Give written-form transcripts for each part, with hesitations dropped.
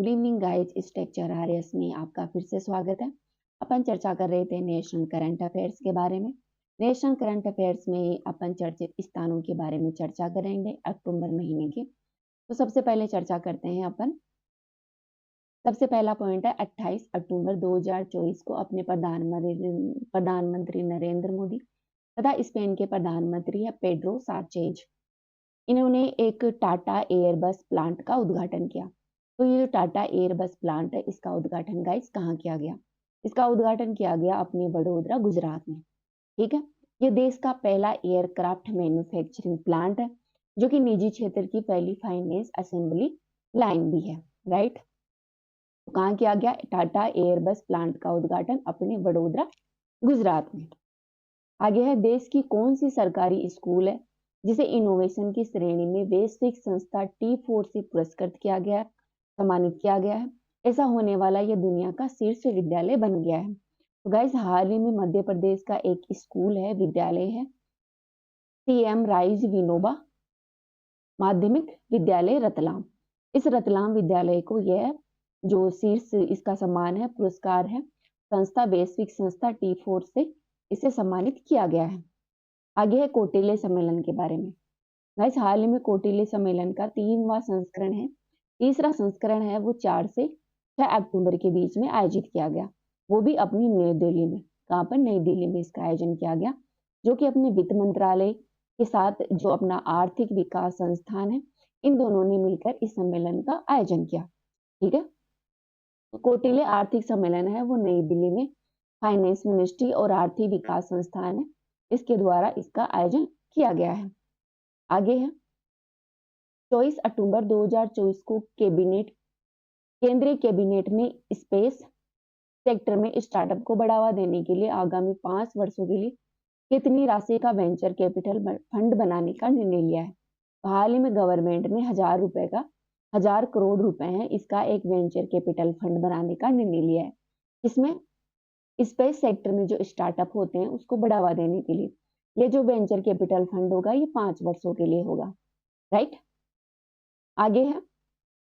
Good evening guys, इस texture RS में आपका फिर से स्वागत है। अपन चर्चा कर रहे थे नेशनल करंट अफेयर्स के बारे में। नेशनल करंट अफेयर्स में अपन चर्चित स्थानों के बारे में चर्चा करेंगे अक्टूबर महीने की। तो सबसे पहले चर्चा करते हैं अपन। सबसे पहला पॉइंट है 28 अक्टूबर 2024 को अपने प्रधानमंत्री नरेंद्र मोदी तथा स्पेन के प्रधानमंत्री है पेड्रो साnchez, इन्होंने एक टाटा एयरबस प्लांट का उद्घाटन किया। तो ये जो टाटा एयरबस प्लांट है, इसका उद्घाटन गाइस कहाँ किया गया? इसका उद्घाटन किया गया अपने वडोदरा गुजरात में। ठीक है, ये देश का पहला एयरक्राफ्ट मैन्युफैक्चरिंग प्लांट है जो कि निजी क्षेत्र की पहली फाइनेंस असेंबली लाइन भी है। राइट, तो कहाँ किया गया? टाटा एयरबस प्लांट का उद्घाटन अपने वडोदरा गुजरात में। आगे है, देश की कौन सी सरकारी स्कूल है जिसे इनोवेशन की श्रेणी में वैश्विक संस्था T4 से पुरस्कृत किया गया है, सम्मानित किया गया है? ऐसा होने वाला यह दुनिया का शीर्ष विद्यालय बन गया है। तो गाइस, हाल ही में मध्य प्रदेश का एक स्कूल है, विद्यालय है CM राइज विनोबा माध्यमिक विद्यालय रतलाम। इस रतलाम विद्यालय को यह जो शीर्ष इसका सम्मान है, पुरस्कार है, संस्था वैश्विक संस्था T4 से इसे सम्मानित किया गया है। आगे है कौटिल्य सम्मेलन के बारे में। गाइस, हाल ही में कौटिल्य सम्मेलन का 3वां संस्करण है, तीसरा संस्करण है वो 4 से 6 अक्टूबर के बीच में आयोजित किया गया। वो भी अपनी नई दिल्ली में। कहाँ पर? नई दिल्ली में इसका आयोजन किया गया, जो कि अपने वित्त मंत्रालय के साथ जो अपना आर्थिक विकास संस्थान है, इन दोनों ने मिलकर इस सम्मेलन का आयोजन किया। ठीक है, कौटिल्य आर्थिक सम्मेलन है वो नई दिल्ली में फाइनेंस मिनिस्ट्री और आर्थिक विकास संस्थान है, इसके द्वारा इसका आयोजन किया गया है। आगे है 24 अक्टूबर 2024 को केंद्रीय कैबिनेट ने स्पेस सेक्टर में स्टार्टअप को बढ़ावा देने के लिए आगामी 5 वर्षों के लिए कितनी राशि का वेंचर कैपिटल फंड बनाने का निर्णय लिया है? तो हाल ही में गवर्नमेंट ने 1000 करोड़ रुपए है, इसका एक वेंचर कैपिटल फंड बनाने का निर्णय लिया है। इसमें स्पेस सेक्टर में जो स्टार्टअप होते हैं उसको बढ़ावा देने के लिए ये जो वेंचर कैपिटल फंड होगा ये 5 वर्षों के लिए होगा। राइट, आगे है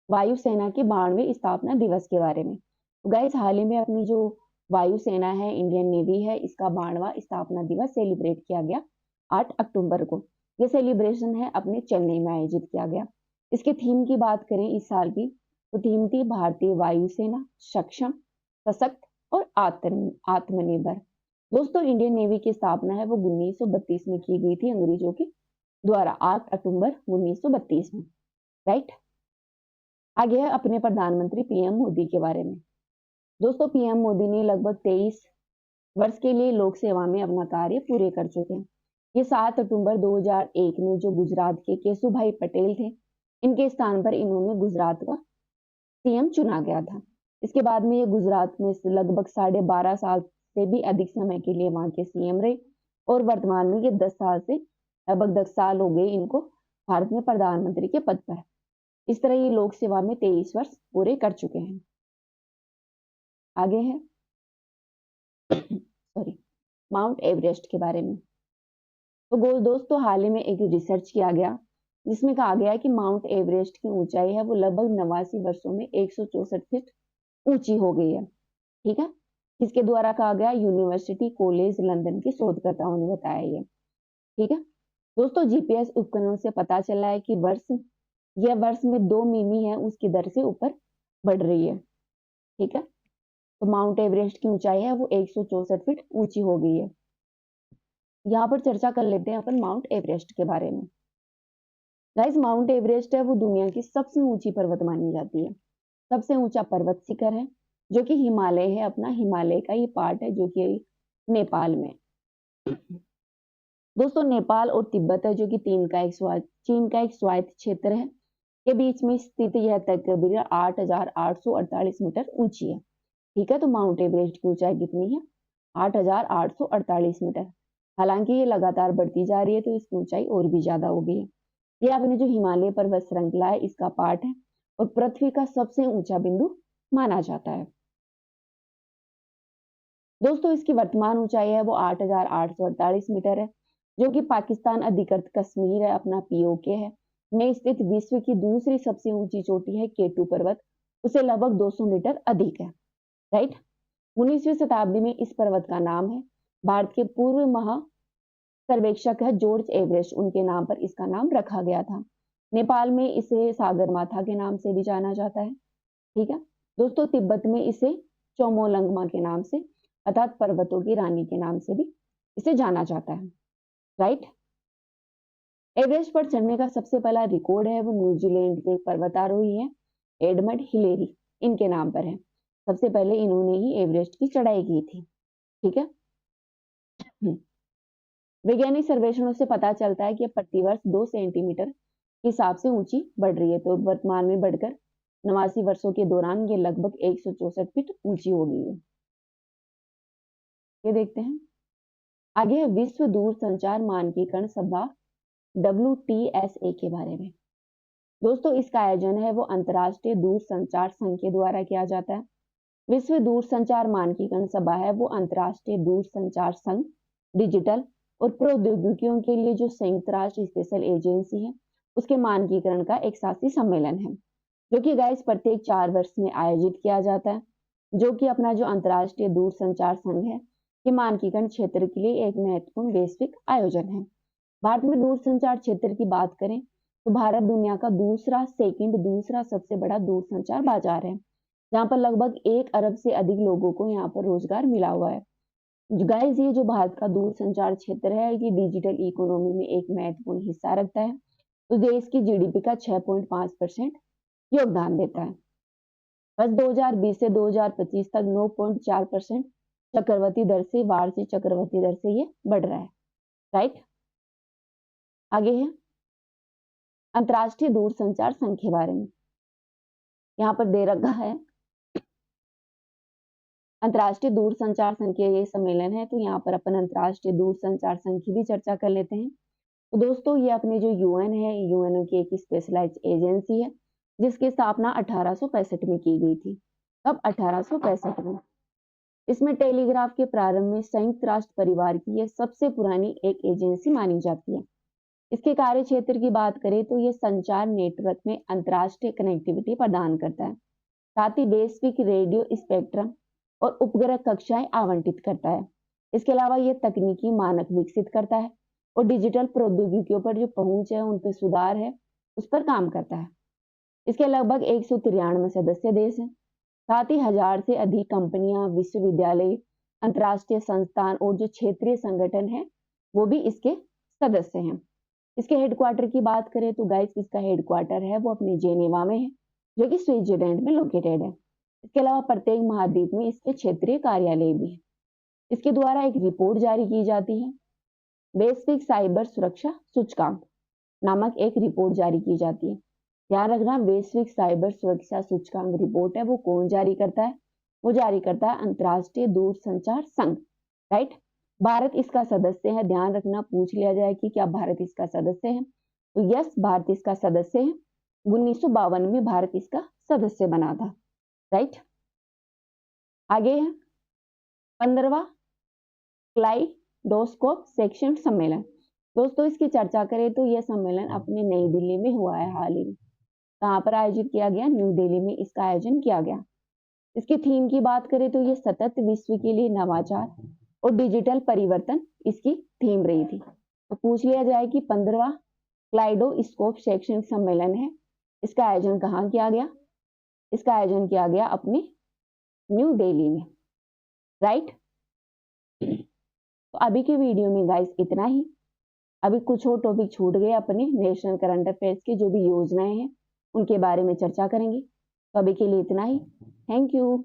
वायुसेना के 92वें स्थापना दिवस के बारे में। तो गाइस, हाल ही में अपनी जो वायुसेना है, इंडियन नेवी है, इसका 92वां स्थापना दिवस सेलिब्रेट किया गया 8 अक्टूबर को। ये सेलिब्रेशन है अपने चेन्नई में आयोजित किया गया। इसके थीम की बात करें इस साल की, तो थीम थी भारतीय वायुसेना सक्षम, सशक्त और आत्मनिर्भर। दोस्तों, इंडियन नेवी की स्थापना है वो 1932 में की गई थी अंग्रेजों के द्वारा, 8 अक्टूबर 1932 में। राइट, आगे है अपने प्रधानमंत्री PM मोदी के बारे में। दोस्तों, PM मोदी ने लगभग 23 वर्ष के लिए लोक सेवा में अपना कार्य पूरे कर चुके हैं। ये 7 अक्टूबर 2001 में जो गुजरात के केशुभाई पटेल थे, इनके स्थान पर इन्होंने गुजरात का CM चुना गया था। इसके बाद में ये गुजरात में लगभग 12.5 साल से भी अधिक समय के लिए वहां के CM रहे और वर्तमान में ये 10 साल से लगभग 10 साल हो गए इनको भारत में प्रधानमंत्री के पद पर। इस तरह ये लोक सेवा में 23 वर्ष पूरे कर चुके हैं। आगे है माउंट एवरेस्ट के बारे में। तो दोस्तों, हाल ही में एक रिसर्च किया गया जिसमें कहा गया कि माउंट एवरेस्ट की ऊंचाई है वो लगभग 89 वर्षों में 164 फीट ऊंची हो गई है। ठीक है, किसके द्वारा कहा गया? यूनिवर्सिटी कॉलेज लंदन के शोधकर्ताओं ने बताया ये। ठीक है दोस्तों, GPS उपकरणों से पता चला है कि वर्ष में 2 मिमी है उसकी दर से ऊपर बढ़ रही है। ठीक है, तो माउंट एवरेस्ट की ऊंचाई है वो 164 फीट ऊंची हो गई है। यहाँ पर चर्चा कर लेते हैं अपन माउंट एवरेस्ट के बारे में। गाइस, माउंट एवरेस्ट है वो दुनिया की सबसे ऊंची पर्वत मानी जाती है, सबसे ऊंचा पर्वत शिखर है जो कि हिमालय है, अपना हिमालय का ये पार्ट है जो कि नेपाल में। दोस्तों, नेपाल और तिब्बत है जो कि चीन का एक स्वायत्त क्षेत्र है, के बीच में स्थित यह तकरीबन 8,848 मीटर ऊंची है। ठीक है, तो माउंट एवरेस्ट की ऊंचाई कितनी है? 8,848 मीटर। हालांकि ये लगातार बढ़ती जा रही है तो इसकी ऊंचाई और भी ज्यादा हो गई है। ये अपने जो हिमालय पर्वत श्रृंखला है इसका पार्ट है और पृथ्वी का सबसे ऊंचा बिंदु माना जाता है। दोस्तों, इसकी वर्तमान ऊंचाई है वो 8,848 मीटर है, जो कि पाकिस्तान अधिकृत कश्मीर है अपना POK है में स्थित विश्व की दूसरी सबसे ऊंची चोटी है केटू पर्वत उससे लगभग 200 मीटर अधिक है, राइट। 19वीं शताब्दी में इस पर्वत का नाम है, भारत के पूर्व महा सर्वेक्षक है जॉर्ज एवरेस्ट, उनके नाम पर इसका नाम रखा गया था। नेपाल में इसे सागरमाथा के नाम से भी जाना जाता है, ठीक है दोस्तों। तिब्बत में इसे चोमोलंगमा के नाम से अर्थात पर्वतों की रानी के नाम से भी इसे जाना जाता है, राइट। एवरेस्ट पर चढ़ने का सबसे पहला रिकॉर्ड है वो न्यूजीलैंड के पर्वतारोही है एडमंड हिलेरी, इनके नाम पर है। सबसे पहले इन्होंने ही एवरेस्ट की चढ़ाई की थी, ठीक है। वैज्ञानिक सर्वेक्षणों से पता चलता है कि प्रतिवर्ष 2 सेंटीमीटर के हिसाब से ऊंची बढ़ रही है, तो वर्तमान में बढ़कर 89 वर्षों के दौरान ये लगभग 164 फीट ऊंची हो गई है। ये देखते हैं आगे है विश्व दूरसंचार मानकीकरण सभा WTSA के बारे में। दोस्तों इसका आयोजन है वो अंतर्राष्ट्रीय दूरसंचार संघ के द्वारा किया जाता है। विश्व दूरसंचार मानकीकरण सभा है वो अंतर्राष्ट्रीय दूरसंचार संघ डिजिटल और प्रौद्योगिकियों के लिए जो संयुक्त राष्ट्र स्पेशल एजेंसी है उसके मानकीकरण का एक शासी सम्मेलन है, जो कि गाइस प्रत्येक 4 वर्ष में आयोजित किया जाता है, जो कि अपना जो अंतर्राष्ट्रीय दूरसंचार संघ है कि मानकीकरण क्षेत्र के लिए एक महत्वपूर्ण वैश्विक आयोजन है। भारत में दूरसंचार क्षेत्र की बात करें तो भारत दुनिया का दूसरा सबसे बड़ा दूरसंचार बाजार है, जहाँ पर लगभग 1 अरब से अधिक लोगों को यहाँ पर रोजगार मिला हुआ है। गाइस ये जो भारत का दूरसंचार क्षेत्र है ये डिजिटल इकोनॉमी में एक महत्वपूर्ण हिस्सा रखता है, तो देश की जीडीपी का 6.5% योगदान देता है। बस 2020 से 2025 तक 9.4% चक्रवर्ती दर से वार्षिक चक्रवर्ती दर से ये बढ़ रहा है, राइट। आगे है अंतर्राष्ट्रीय दूरसंचार संघ के बारे में, यहाँ पर दे रखा है अंतर्राष्ट्रीय दूरसंचार संघ के ये सम्मेलन है, तो यहाँ पर अपन अंतर्राष्ट्रीय दूरसंचार संघ की भी चर्चा कर लेते हैं। तो दोस्तों ये अपने जो यूएन है, यूएनओ की एक स्पेशलाइज्ड एजेंसी है जिसकी स्थापना 1865 में की गई थी। कब? 1865 में। इसमें टेलीग्राफ के प्रारंभ में संयुक्त राष्ट्र परिवार की यह सबसे पुरानी एक एजेंसी मानी जाती है। इसके कार्य क्षेत्र की बात करें तो यह संचार नेटवर्क में अंतर्राष्ट्रीय कनेक्टिविटी प्रदान करता है, साथ ही वैश्विक रेडियो स्पेक्ट्रम और उपग्रह कक्षाएं आवंटित करता है। इसके अलावा यह तकनीकी मानक विकसित करता है और डिजिटल प्रौद्योगिकियों पर जो पहुंच है उन पर सुधार है उस पर काम करता है। इसके लगभग 193 सदस्य देश हैं, साथ ही 1000 से अधिक कंपनियां, विश्वविद्यालय, अंतर्राष्ट्रीय संस्थान और जो क्षेत्रीय संगठन है वो भी इसके सदस्य हैं। इसके हेडक्वार्टर की बात करें तो गाइस इसका हेडक्वार्टर है वो अपने जेनेवा में है, जो कि स्विट्जरलैंड में लोकेटेड है। इसके अलावा प्रत्येक महाद्वीप में इसके क्षेत्रीय कार्यालय भी है। इसके द्वारा एक रिपोर्ट जारी की जाती है, वैश्विक साइबर सुरक्षा सूचकांक नामक एक रिपोर्ट जारी की जाती है। ध्यान रखना वैश्विक साइबर सुरक्षा सूचकांक रिपोर्ट है वो कौन जारी करता है? वो जारी करता है अंतर्राष्ट्रीय दूरसंचार संघ, राइट। भारत इसका सदस्य है। ध्यान रखना पूछ लिया जाए कि क्या भारत इसका सदस्य है, तो यस भारत इसका सदस्य है। 1952 में भारत इसका सदस्य बना था, राइट। आगे है 15वां क्लाइडोस्कोप सेक्शन सम्मेलन। दोस्तों इसकी चर्चा करें तो यह सम्मेलन अपने नई दिल्ली में हुआ है हाल ही में। कहाँ पर आयोजित किया गया? न्यू दिल्ली में इसका आयोजन किया गया। इसकी थीम की बात करें तो यह सतत विश्व के लिए नवाचार और डिजिटल परिवर्तन इसकी थीम रही थी। तो पूछ लिया जाए कि 15वां क्लाइडोस्कोप शैक्षणिक सम्मेलन है, इसका आयोजन कहाँ किया गया? इसका आयोजन किया गया अपने न्यू दिल्ली में, राइट। तो अभी के वीडियो में गाइस इतना ही। अभी कुछ और टॉपिक छूट गए अपने नेशनल करंट अफेयर्स की जो भी योजनाएं हैं उनके बारे में चर्चा करेंगे। तो अभी के लिए इतना ही। Thank you.